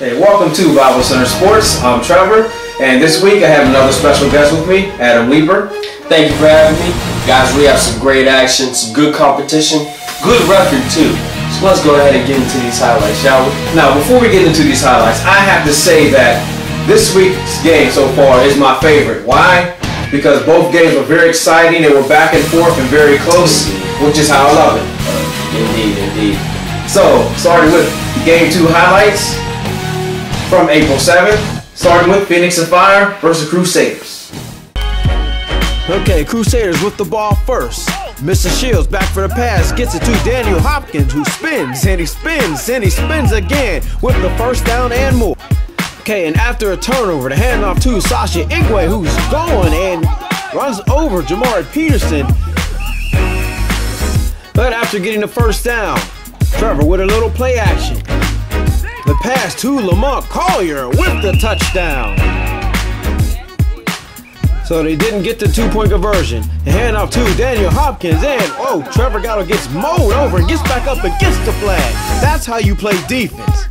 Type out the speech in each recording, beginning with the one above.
Hey, welcome to Bible Center Sports. I'm Trevor, and this week I have another special guest with me, Adam Weaver. Thank you for having me. Guys, we have some great action, some good competition, good record too. So let's go ahead and get into these highlights, shall we? Now, before we get into these highlights, I have to say that this week's game so far is my favorite. Why? Because both games were very exciting, they were back and forth and very close, which is how I love it. Indeed, indeed. So, starting with Game 2 highlights from April 7th, starting with Phoenix and Fire versus Crusaders. Okay, Crusaders with the ball first. Mr. Shields back for the pass, gets it to Daniel Hopkins, who spins, and he spins, and he spins again with the first down and more. Okay, and after a turnover, the handoff to Sasha Igwe, who's going and runs over Jamari Peterson. But after getting the first down, Trevor with a little play action. The pass to Lamont Collier with the touchdown. So they didn't get the two-point conversion. The handoff to Daniel Hopkins, and Trevor Gatto gets mowed over and gets back up and gets the flag. That's how you play defense.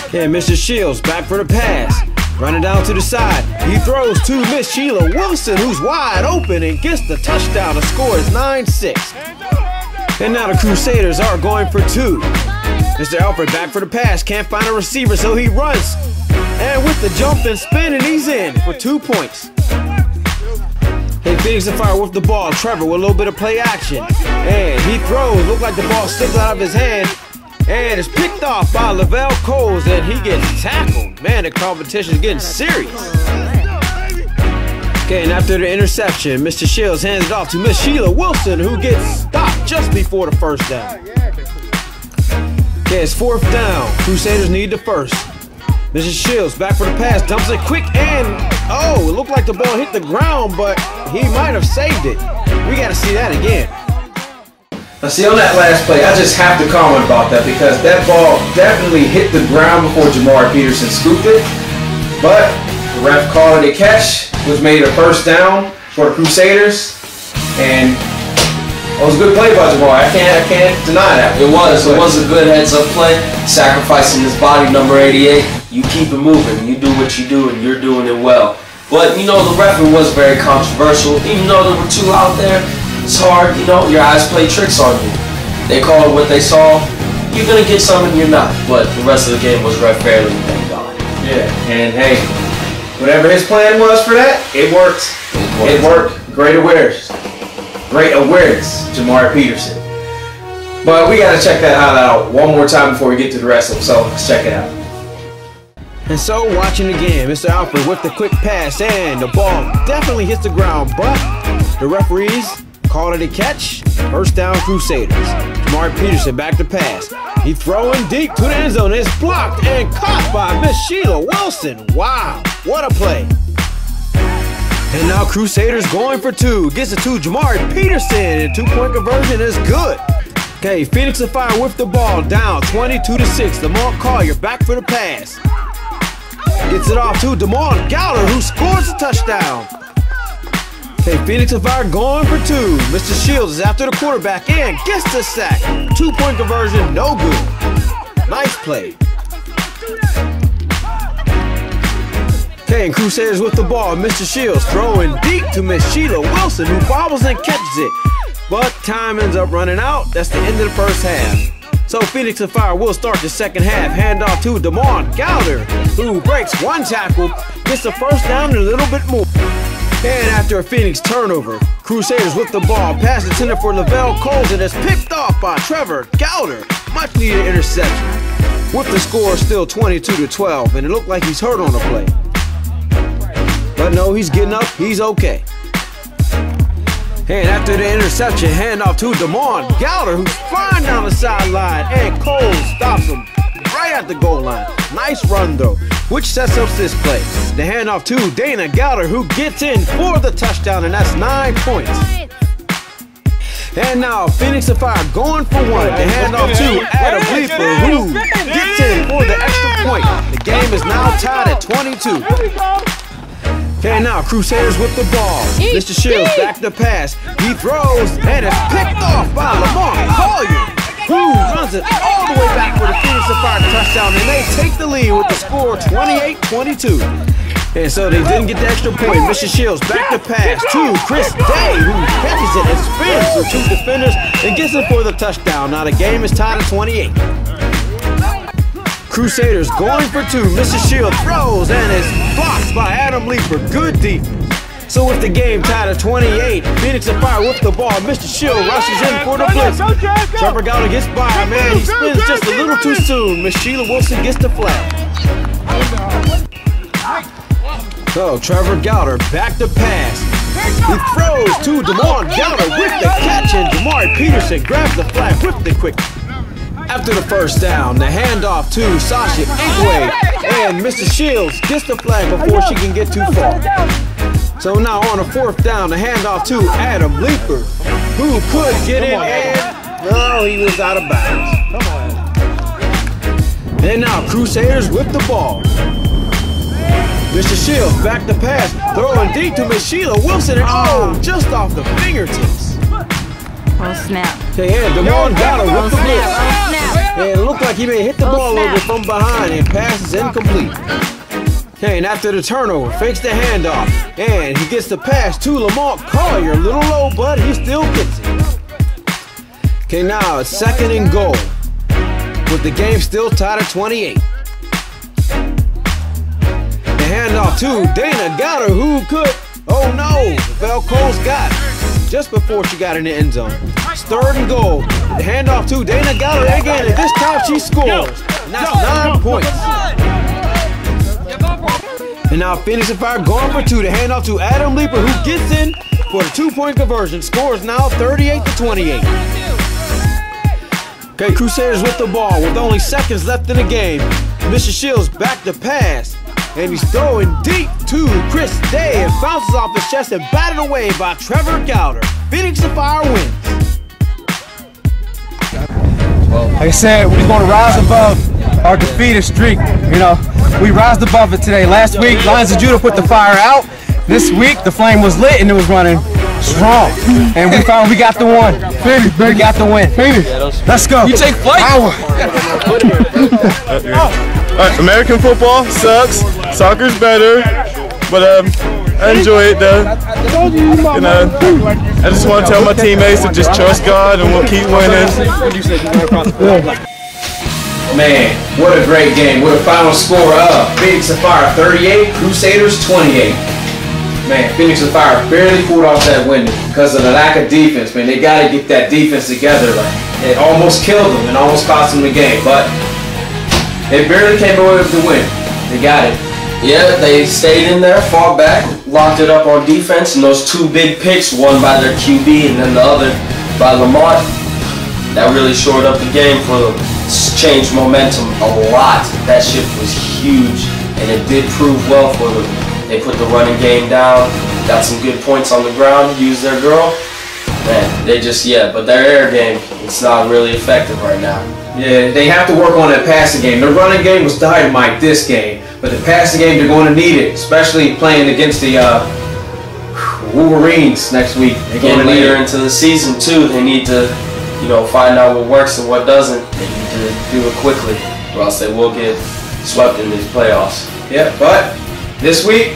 Okay, Mr. Shields back for the pass. Running down to the side. He throws to Miss Sheila Wilson, who's wide open and gets the touchdown. The score is 9-6. And now the Crusaders are going for two. Mr. Alfred back for the pass. Can't find a receiver, so he runs. And with the jump and spin, and he's in for 2 points. Hey, Phoenix and Fire with the ball. Trevor with a little bit of play action. And he throws. Looked like the ball slipped out of his hand. And it's picked off by Lavelle Coles, and he gets tackled. Man, the competition is getting serious. Okay, and after the interception, Mr. Shields hands it off to Miss Sheila Wilson, who gets stopped just before the first down. Okay, it's fourth down. Crusaders need the first. Mr. Shields back for the pass, dumps it quick, and it looked like the ball hit the ground, but he might have saved it. We got to see that again. Now see, on that last play, I just have to comment about that because that ball definitely hit the ground before Jamari Peterson scooped it. But the ref called it a catch, which made a first down for the Crusaders. And it was a good play by Jamari. I can't deny that. It was a good heads-up play, sacrificing his body, number 88. You keep it moving. You do what you do, and you're doing it well. But, you know, the referee was very controversial. Even though there were two out there, it's hard, you know, your eyes play tricks on you. They called what they saw. You're going to get some and you're not. But the rest of the game was read fairly, thank God. Yeah, and hey, whatever his plan was for that, it worked. It worked. Great awareness. Great awareness, Jamari Peterson. But we got to check that out one more time before we get to the rest of them, so let's check it out. And so, watching again, Mr. Alfred with the quick pass, and the ball definitely hits the ground, but the referees called it a catch. First down, Crusaders. Jamari Peterson back to pass. He's throwing deep to the end zone. It's blocked and caught by Miss Sheila Wilson. Wow, what a play. And now Crusaders going for two. Gets it to Jamari Peterson, and two-point conversion is good. Okay, Phoenix and Fire with the ball down 22-6. Lamont Collier back for the pass. Gets it off to Damon Gowder, who scores a touchdown. Okay, Phoenix and Fire going for two. Mr. Shields is after the quarterback and gets the sack. Two-point conversion, no good. Nice play. Okay, and Crusaders with the ball. Mr. Shields throwing deep to Miss Sheila Wilson, who bobbles and catches it. But time ends up running out. That's the end of the first half. So Phoenix and Fire will start the second half. Handoff to Damon Gowder, who breaks one tackle, gets the first down and a little bit more. And after a Phoenix turnover, Crusaders with the ball. Pass intended for Lavelle Coles, and it's picked off by Trevor Gowder. Much needed interception. With the score still 22-12, and it looked like he's hurt on the play. But no, he's getting up. He's okay. And after the interception, handoff to Damon Gowder, who's flying down the sideline, and Cole stops him right at the goal line. Nice run, though, which sets up this play. The handoff to Dana Gowder, who gets in for the touchdown, and that's 9 points. And now Phoenix and Fire going for one. The handoff to Adam Weaver, who gets in for the extra point. The game is now tied at 22. And now Crusaders with the ball. Mr. Shields back to pass. He throws and it's picked off by Lamont Collier, who runs it all the way back for the Phoenix of Fire touchdown, and they take the lead with the score 28-22. And so they didn't get the extra point. Mr. Shields back to pass to Chris Day, who catches it and spins through two defenders and gets it for the touchdown. Now the game is tied at 28. Crusaders going for two. Mr. Shields throws and is blocked by Adam Leeper. Good defense. So with the game tied at 28, Phoenix of Fire with the ball. Mr. Shield rushes in for the blitz. Trevor Gowder gets by, man. He spins just a little too soon. Miss Sheila Wilson gets the flag. So Trevor Gowder back to pass. He throws to DeMar Gowder with the catch, and Jamari Peterson grabs the flag with the quick. After the first down, the handoff to Sasha Inkwe, and Mr. Shields gets the flag before she can get too far. So now on a fourth down, the handoff to Adam Leeper, who could get it, and no, he was out of bounds. And now Crusaders with the ball. Mr. Shields back to pass, throwing deep to Miss Sheila Wilson, and oh, just off the fingertips. Oh snap. Okay, and DeMar Gowder with the blitz. And it looked like he may hit the ball a little bit from behind, and pass is incomplete. Okay, and after the turnover, fakes the handoff, and he gets the pass to Lamont Collier. A little low, but he still gets it. Okay, now it's 2nd and goal, with the game still tied at 28. The handoff to Dana Gowder, who could, oh no, Velco's got it just before she got in the end zone. It's 3rd and goal. The handoff to Dana Gowder again, and this time she scores. And that's 9 points. And now Phoenix of Fire going for two. The handoff to Adam Leeper, who gets in for the 2-point conversion. Scores now 38-28. Okay, Crusaders with the ball with only seconds left in the game. Mr. Shields back to pass, and he's throwing deep to Chris Day, and bounces off his chest and batted away by Trevor Gowder. Phoenix of Fire wins. Like I said, we're going to rise above our defeated streak. You know, we rised above it today. Last week, Lions of Judah put the fire out. This week, the flame was lit and it was running strong. And we found we got the one. We got the win. Let's go. You take flight. American football sucks. Soccer's better, but I enjoy it though. And I just want to tell my teammates to just trust God and we'll keep winning. Man, what a great game. With a final score of Phoenix of Fire 38, Crusaders 28. Man, Phoenix of Fire barely pulled off that win because of the lack of defense. Man, they got to get that defense together. Like, it almost killed them and almost cost them the game, but they barely came away with the win. They got it. Yeah, they stayed in there, fought back, locked it up on defense, and those 2 big picks, one by their QB and then the other by Lamont, that really shored up the game for them. Changed momentum a lot. That shift was huge, and it did prove well for them. They put the running game down, got some good points on the ground, used their girl. Man, they just, but their air game, it's not really effective right now. Yeah, they have to work on that passing game. The running game was dynamite this game, but the passing game, they're going to need it, especially playing against the Wolverines next week. They're going to later into the season too. They need to, find out what works and what doesn't. They need to do it quickly, or else they will get swept in these playoffs. Yeah, but this week,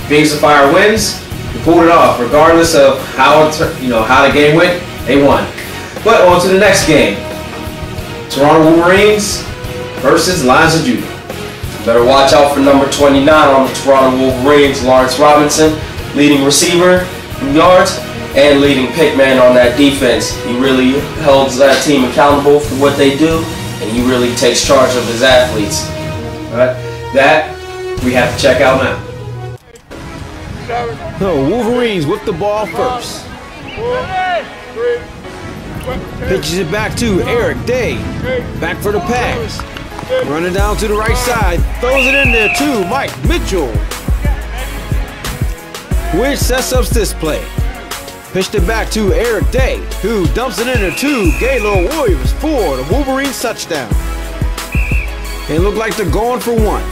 Phoenix of Fire wins. They pulled it off, regardless of how the game went. They won. But on to the next game. Toronto Wolverines versus Lions of Judah. Better watch out for number 29 on the Toronto Wolverines, Lawrence Robinson, leading receiver in yards and leading pick man on that defense. He really holds that team accountable for what they do, and he really takes charge of his athletes. All right, that we have to check out now. The Wolverines with the ball first. Pitches it back to Eric Day. Back for the pass. Running down to the right side. Throws it in there to Mike Mitchell, which sets up this play. Pitched it back to Eric Day, who dumps it in there to Gaylord Williams for the Wolverines touchdown. It looked like they're going for one.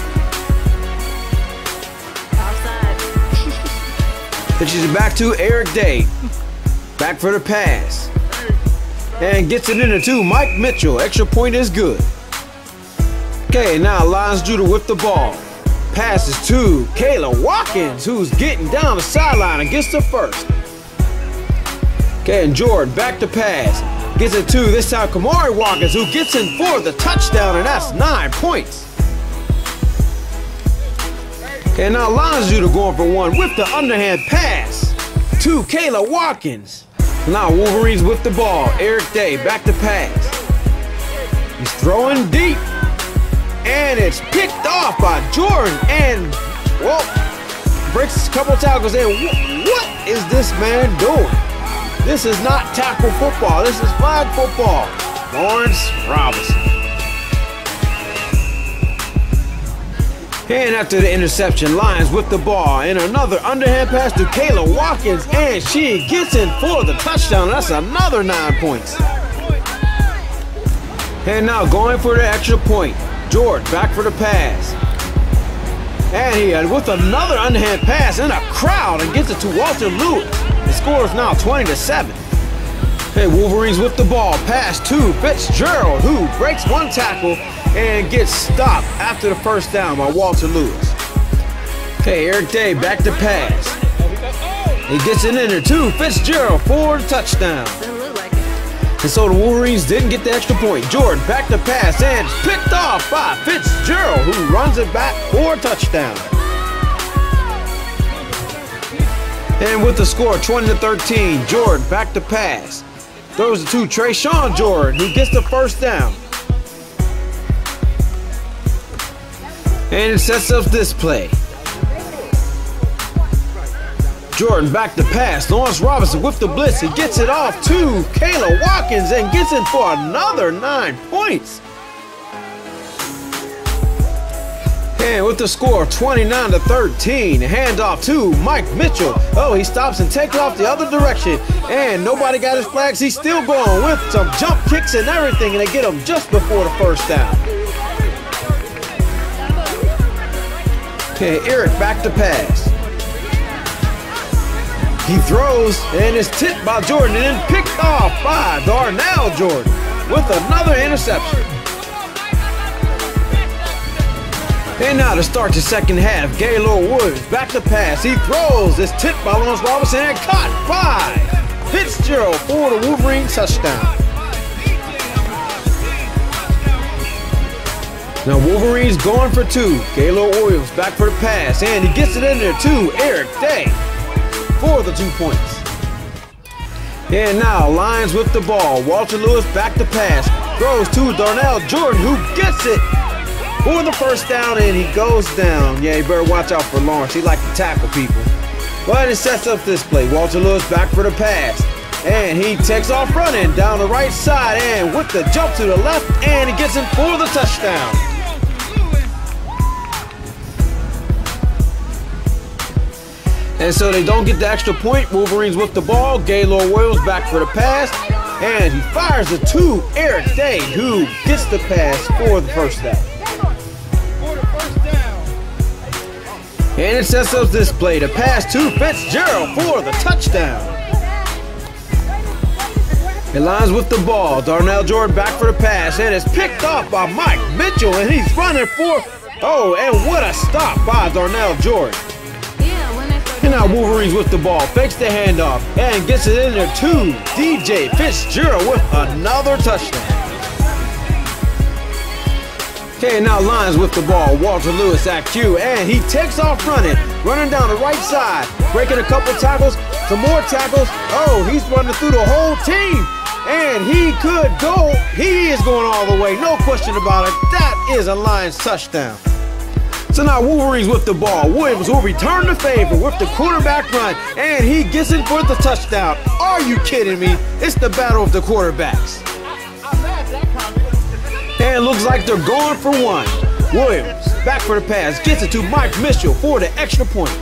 Pitches it back to Eric Day. Back for the pass. And gets it into two. Mike Mitchell. Extra point is good. Okay, now Lions Judah with the ball. Passes to Kayla Watkins, who's getting down the sideline and gets the first. Okay, and Jordan back to pass. Gets it to this time Kamari Watkins, who gets in for the touchdown, and that's 9 points. Okay, now Lions Judah going for one with the underhand pass to Kayla Watkins. Now Wolverines with the ball. Eric Day back to pass. He's throwing deep. And it's picked off by Jordan. And, well, breaks a couple tackles in. What is this man doing? This is not tackle football. This is flag football. Lawrence Robinson. And after the interception, Lions with the ball. And another underhand pass to Kayla Watkins. And she gets in for the touchdown. That's another 9 points. And now going for the extra point. Jordan back for the pass. And he with another underhand pass in a crowd and gets it to Walter Lewis. The score is now 20-7. Hey, Wolverines with the ball. Pass to Fitzgerald, who breaks one tackle and gets stopped after the first down by Walter Lewis. Okay, Eric Day back to pass. He gets it in there too. Fitzgerald for the touchdown. And so the Wolverines didn't get the extra point. Jordan back to pass and picked off by Fitzgerald, who runs it back for a touchdown. And with the score 20-13, Jordan back to pass. Throws it to Trayshawn Jordan, who gets the first down. And it sets up this play. Jordan back to pass. Lawrence Robinson with the blitz. He gets it off to Kayla Watkins and gets in for another 9 points. And with the score 29-13, handoff to Mike Mitchell. Oh, he stops and takes off the other direction. And nobody got his flags. He's still going with some jump kicks and everything. And they get him just before the first down. Okay, Eric back to pass. He throws and is tipped by Jordan and then picked off by Darnell Jordan with another interception. And now to start the second half, Gaylord Williams back to pass. He throws, is tipped by Lawrence Robinson and caught by Fitzgerald for the Wolverines touchdown. Now Wolverines going for two. Gaylord Williams back for the pass and he gets it in there to Eric Day for the 2 points. And now Lions with the ball. Walter Lewis back to pass. Throws to Darnell Jordan, who gets it for the first down, and he goes down. Yeah, you better watch out for Lawrence. He likes to tackle people. But it sets up this play. Walter Lewis back for the pass. And he takes off running down the right side and with the jump to the left, and he gets in for the touchdown. And so they don't get the extra point. Wolverines with the ball. Gaylord Williams back for the pass. And he fires it to Eric Day, who gets the pass for the first down. And it sets up this play. The pass to Fitzgerald for the touchdown. And Lions with the ball. Darnell Jordan back for the pass. And it's picked off by Mike Mitchell. And he's running for... Oh, and what a stop by Darnell Jordan. And now Wolverines with the ball, fakes the handoff, and gets it in there to DJ Fitzgerald with another touchdown. Okay, now Lions with the ball, Walter Lewis at Q, and he takes off running down the right side, breaking a couple tackles, some more tackles. Oh, he's running through the whole team, and he could go. He is going all the way, no question about it. That is a Lions touchdown. So now Wolverines with the ball. Williams will return the favor with the quarterback run, and he gets in for the touchdown. Are you kidding me? It's the battle of the quarterbacks. And it looks like they're going for one. Williams back for the pass, gets it to Mike Mitchell for the extra point.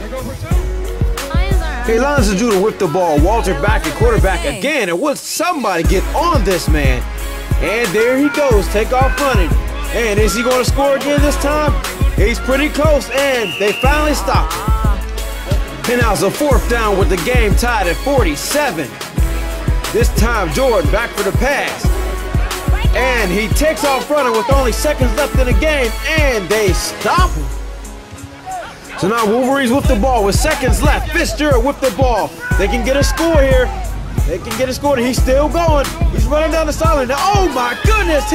Okay, Lions of Judah with the ball. Walter back at quarterback again, and will somebody get on this man? And there he goes, take off running. And is he going to score again this time? He's pretty close, and they finally stopped him. And now it's a fourth down with the game tied at 47. This time Jordan back for the pass. And he takes off running with only seconds left in the game, and they stop him. So now Wolverines with the ball with seconds left. Fitzgerald with the ball. They can get a score here. They can get a score. He's still going. He's running down the sideline. Now, oh my goodness,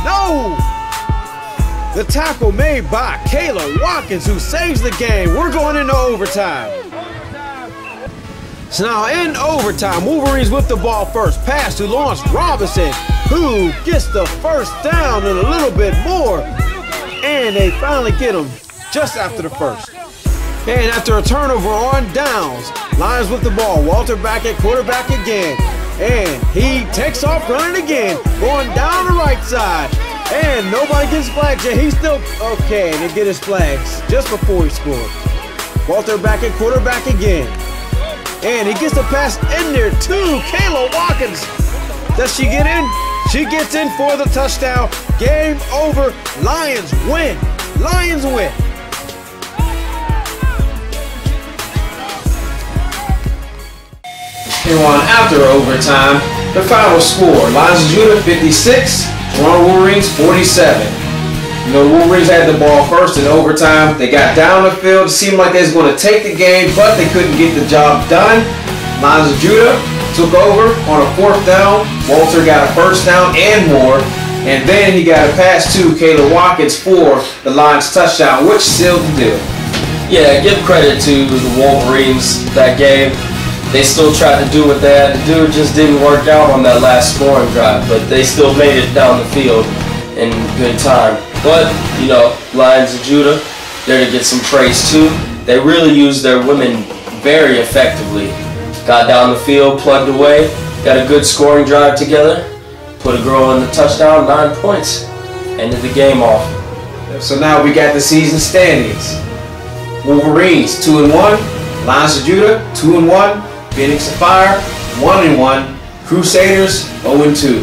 no! The tackle made by Kayla Watkins, who saves the game. We're going into overtime. So now in overtime, Wolverines with the ball first. Pass to Lawrence Robinson, who gets the first down and a little bit more. And they finally get him just after the first. And after a turnover on downs, Lions with the ball. Walter back at quarterback again. And he takes off running again, going down the right side. And nobody gets flags yet. He's still okay to get his flags just before he scored. Walter back at quarterback again. And he gets the pass in there to Kayla Watkins. Does she get in? She gets in for the touchdown. Game over. Lions win. Lions win. And on after overtime, the final score: Lions of Judah 56, Toronto Wolverines 47. You know, Wolverines had the ball first in overtime. They got down the field. It seemed like they was going to take the game, but they couldn't get the job done. Lions of Judah took over on a fourth down. Walter got a first down and more. And then he got a pass to Kayla Watkins for the Lions touchdown, which sealed the deal. Yeah, give credit to the Wolverines that game. They still tried to do what they had to do. It just didn't work out on that last scoring drive, but they still made it down the field in good time. But, you know, Lions of Judah, there to get some praise too. They really used their women very effectively. Got down the field, plugged away, got a good scoring drive together, put a girl in the touchdown, 9 points, ended the game off. So now we got the season standings. Wolverines 2-1, Lions of Judah 2-1, Phoenix of Fire 1-1, Crusaders 0-2.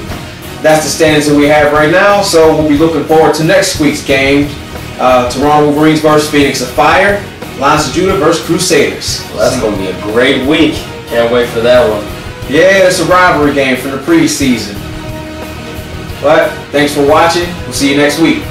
That's the standings that we have right now, so we'll be looking forward to next week's game. Toronto Wolverines versus Phoenix of Fire, Lions of Judah versus Crusaders. Well, that's going to be a great week. Can't wait for that one. Yeah, it's a rivalry game from the preseason. But thanks for watching. We'll see you next week.